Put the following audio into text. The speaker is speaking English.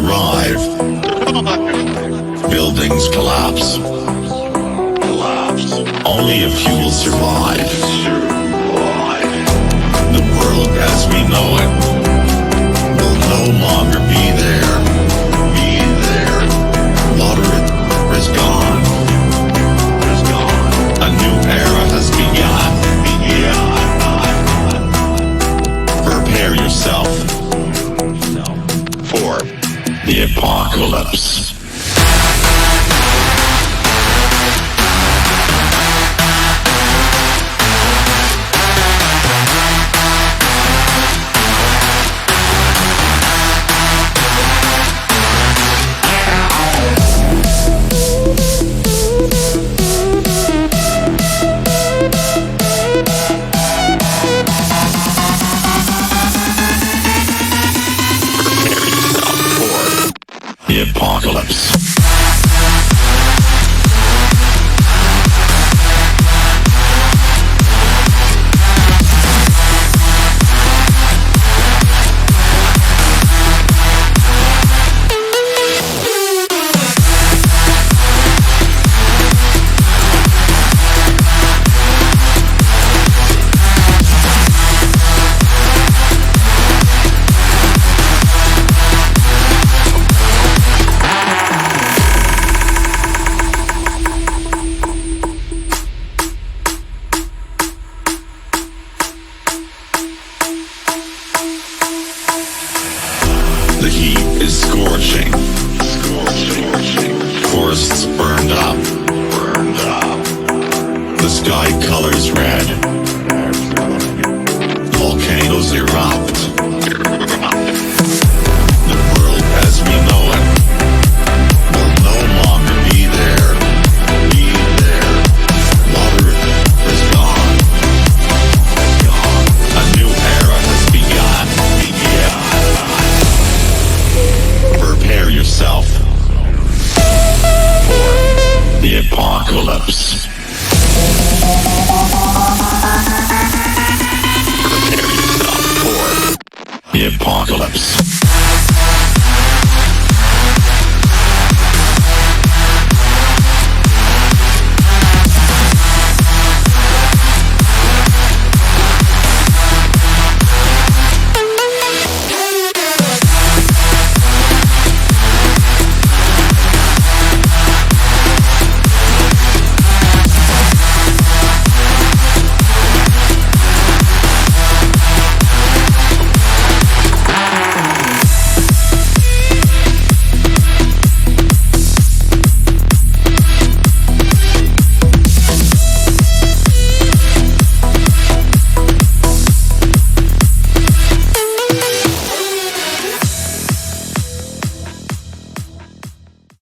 arrive. Buildings collapse. Only a few will survive. The world as we know it will no longer be there. Water is gone. A new era has begun. Prepare yourself for the apocalypse. The apocalypse. The heat is scorching. Forests burned up. The sky colors red. Volcanoes erupt. The world as we know it will no longer be there. Water is gone. A new era has begun. Prepare yourself for the apocalypse. Prepare yourself for the apocalypse.